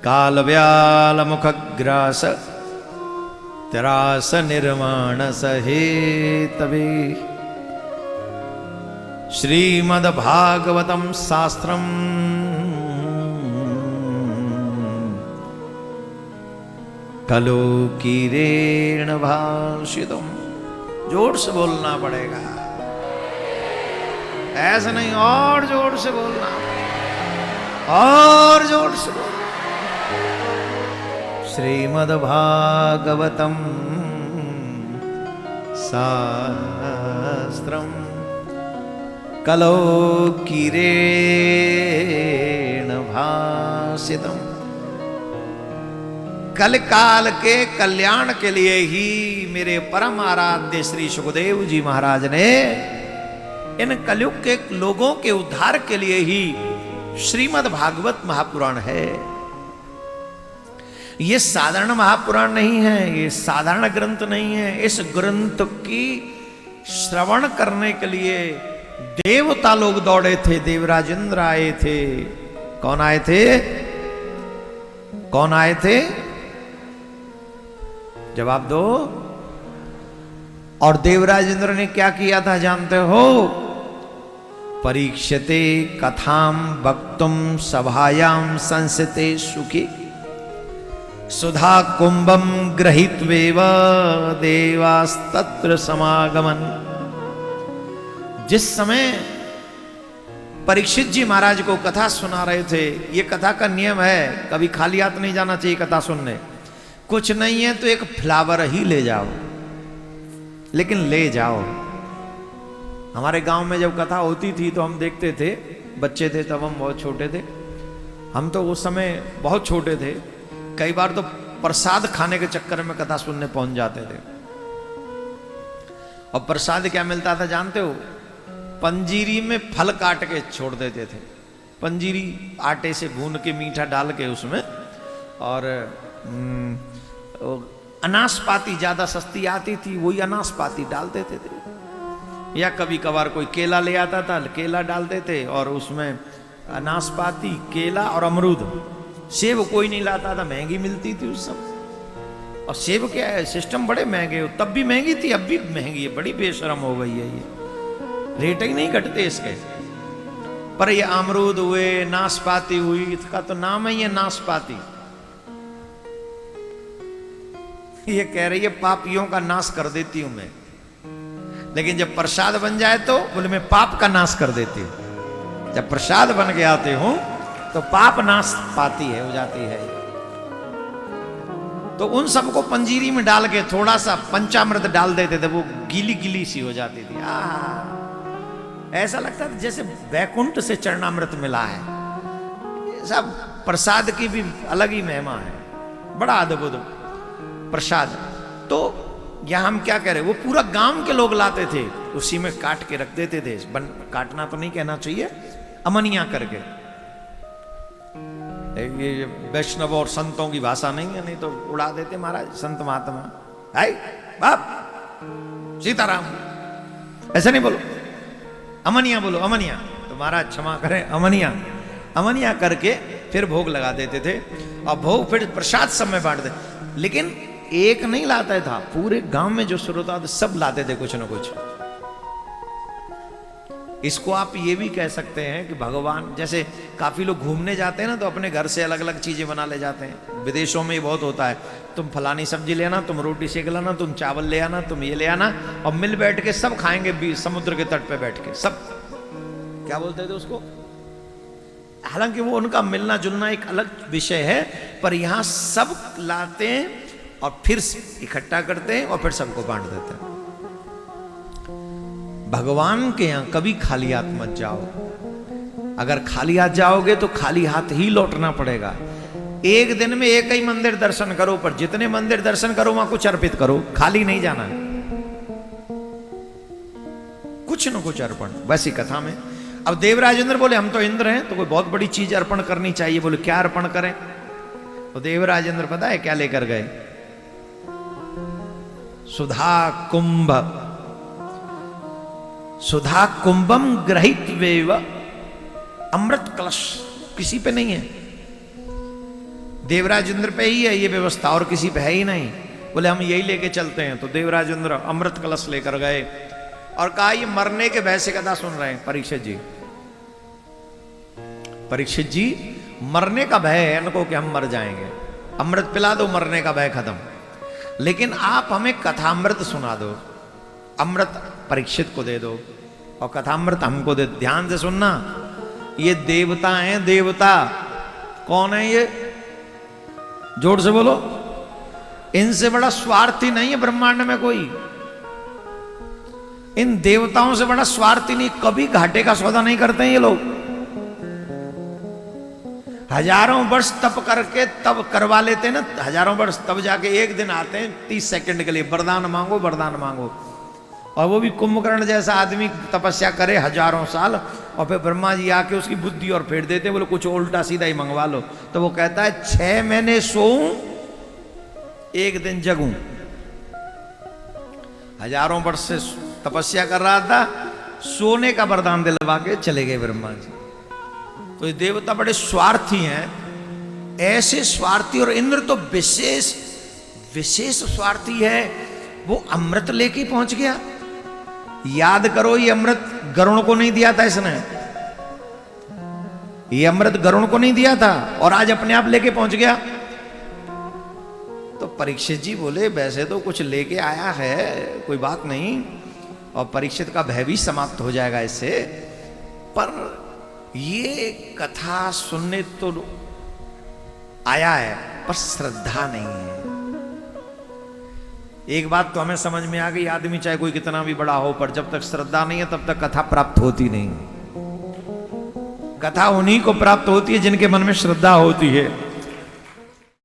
काल व्याल मुखग्रास त्रास निर्माण सहेतवे श्रीमद्भागवतम शास्त्रम कलो कीरेण भाषितम। जोर से बोलना पड़ेगा, ऐसा नहीं, और जोर से बोलना, और जोर से बोलना। श्रीमद्भागवतम शास्त्रम कलो कीरेण भाषितम। कल काल के कल्याण के लिए ही मेरे परम आराध्य श्री सुखदेव जी महाराज ने इन कलयुग के लोगों के उद्धार के लिए ही श्रीमद् भागवत महापुराण है। ये साधारण महापुराण नहीं है, ये साधारण ग्रंथ नहीं है। इस ग्रंथ की श्रवण करने के लिए देवता लोग दौड़े थे, देवराजेंद्र आए थे। कौन आए थे? कौन आए थे? जवाब दो। और देवराजेंद्र ने क्या किया था जानते हो? परीक्षते कथाम वक्तुम सभायाम संसते सुखी सुधा कुंभम गृहीत्वेव देवास्तत्र समागमन। जिस समय परीक्षित जी महाराज को कथा सुना रहे थे, ये कथा का नियम है, कभी खाली हाथ नहीं जाना चाहिए कथा सुनने। कुछ नहीं है तो एक फ्लावर ही ले जाओ, लेकिन ले जाओ। हमारे गांव में जब कथा होती थी तो हम देखते थे, बच्चे थे तब, हम बहुत छोटे थे। हम तो उस समय बहुत छोटे थे, कई बार तो प्रसाद खाने के चक्कर में कथा सुनने पहुंच जाते थे। और प्रसाद क्या मिलता था जानते हो? पंजीरी में फल काट के छोड़ देते थे। पंजीरी आटे से गूंद के मीठा डाल के उसमें, और अनाशपाती ज्यादा सस्ती आती थी, वही अनाशपाती डाल देते थे। या कभी कभार कोई केला ले आता था, केला डाल देते, और उसमें अनाशपाती, केला और अमरूद। सेब कोई नहीं लाता था, महंगी मिलती थी उस समय। और सेब क्या है, सिस्टम बड़े महंगे, तब भी महंगी थी, अब भी महंगी है, बड़ी बेशरम हो गई है ये, रेट ही नहीं घटते इसके। पर ये अमरूद हुए, नाशपाती हुई, इसका तो नाम ही है नाशपाती। ये कह रही है पापियों का नाश कर देती हूं मैं, लेकिन जब प्रसाद बन जाए तो बोले मैं पाप का नाश कर देती हूं। जब प्रसाद बन के आते हूं तो पाप नाश पाती है, हो जाती है। तो उन सबको पंजीरी में डाल के थोड़ा सा पंचामृत डाल देते थे, वो गीली गीली सी हो जाती थी। ऐसा लगता था जैसे वैकुंठ से चरणामृत मिला है। ये सब प्रसाद की भी अलग ही महिमा है, बड़ा अद्भुत प्रसाद। तो यहां हम क्या कह रहे, वो पूरा गांव के लोग लाते थे, उसी में काट के रख देते थे। काटना तो नहीं कहना चाहिए, अमनिया करके। ये वैष्णव और संतों की भाषा नहीं है, नहीं तो उड़ा देते महाराज संत महात्मा। हाय बाप सीताराम, ऐसा नहीं बोलो, अमनिया बोलो, अमनिया। तो महाराज क्षमा करें, अमनिया। अमनिया करके फिर भोग लगा देते थे, और भोग फिर प्रसाद सब में बांट दे। लेकिन एक नहीं लाता था, पूरे गांव में जो श्रोता थे सब लाते थे कुछ न कुछ। इसको आप ये भी कह सकते हैं कि भगवान, जैसे काफी लोग घूमने जाते हैं ना, तो अपने घर से अलग अलग चीजें बना ले जाते हैं। विदेशों में ये बहुत होता है, तुम फलानी सब्जी ले आना, तुम रोटी सेक लाना, तुम चावल ले आना, तुम ये ले आना, और मिल बैठ के सब खाएंगे समुद्र के तट पे बैठ के। सब क्या बोलते थे उसको, हालांकि वो उनका मिलना जुलना एक अलग विषय है, पर यहां सब लाते हैं और फिर इकट्ठा करते हैं और फिर सबको बांट देते हैं। भगवान के यहां कभी खाली हाथ मत जाओ। अगर खाली हाथ जाओगे तो खाली हाथ ही लौटना पड़ेगा। एक दिन में एक ही मंदिर दर्शन करो, पर जितने मंदिर दर्शन करो वहां कुछ अर्पित करो, खाली नहीं जाना है, कुछ न कुछ अर्पण। वैसी कथा में अब देवराजेंद्र बोले हम तो इंद्र हैं, तो कोई बहुत बड़ी चीज अर्पण करनी चाहिए। बोले क्या अर्पण करें? तो देवराजेंद्र पता है क्या लेकर गए? सुधा कुंभ, सुधा कुंभम गृहीत्वेव, अमृत कलश। किसी पे नहीं है, देवराज इंद्र पे ही है ये व्यवस्था और किसी पे है ही नहीं। बोले हम यही लेके चलते हैं। तो देवराज इंद्र अमृत कलश लेकर गए और कहा ये मरने के भय से कथा सुन रहे हैं परीक्षित जी। परीक्षित जी मरने का भय है इनको कि हम मर जाएंगे, अमृत पिला दो मरने का भय खत्म, लेकिन आप हमें कथामृत सुना दो, अमृत परीक्षित को दे दो और कथामृत हमको दे। ध्यान से सुनना, ये देवता हैं, देवता। कौन है ये? जोर से बोलो। इनसे बड़ा स्वार्थी नहीं है ब्रह्मांड में कोई। इन देवताओं से बड़ा स्वार्थी नहीं, कभी घाटे का सौदा नहीं करते हैं ये लोग। हजारों वर्ष तप करके तब करवा लेते हैं ना, हजारों वर्ष, तब जाके एक दिन आते हैं 30 सेकंड के लिए, वरदान मांगो वरदान मांगो। और वो भी कुंभकर्ण जैसा आदमी तपस्या करे हजारों साल और फिर ब्रह्मा जी आके उसकी बुद्धि और फेर देते, बोले कुछ उल्टा सीधा ही मंगवा लो। तो वो कहता है 6 महीने सोऊं 1 दिन जगूं। हजारों वर्ष से तपस्या कर रहा था, सोने का वरदान दिलवा के चले गए ब्रह्मा जी। तो ये देवता बड़े स्वार्थी हैं, ऐसे स्वार्थी। और इंद्र तो विशेष विशेष स्वार्थी है, वो अमृत लेके पहुंच गया। याद करो ये अमृत गरुण को नहीं दिया था इसने, ये अमृत गरुण को नहीं दिया था और आज अपने आप लेके पहुंच गया। तो परीक्षित जी बोले वैसे तो कुछ लेके आया है, कोई बात नहीं, और परीक्षित का भय भी समाप्त हो जाएगा इससे, पर ये कथा सुनने तो आया है पर श्रद्धा नहीं है। एक बात तो हमें समझ में आ गई, आदमी चाहे कोई कितना भी बड़ा हो, पर जब तक श्रद्धा नहीं है तब तक कथा प्राप्त होती नहीं। कथा उन्हीं को प्राप्त होती है जिनके मन में श्रद्धा होती है।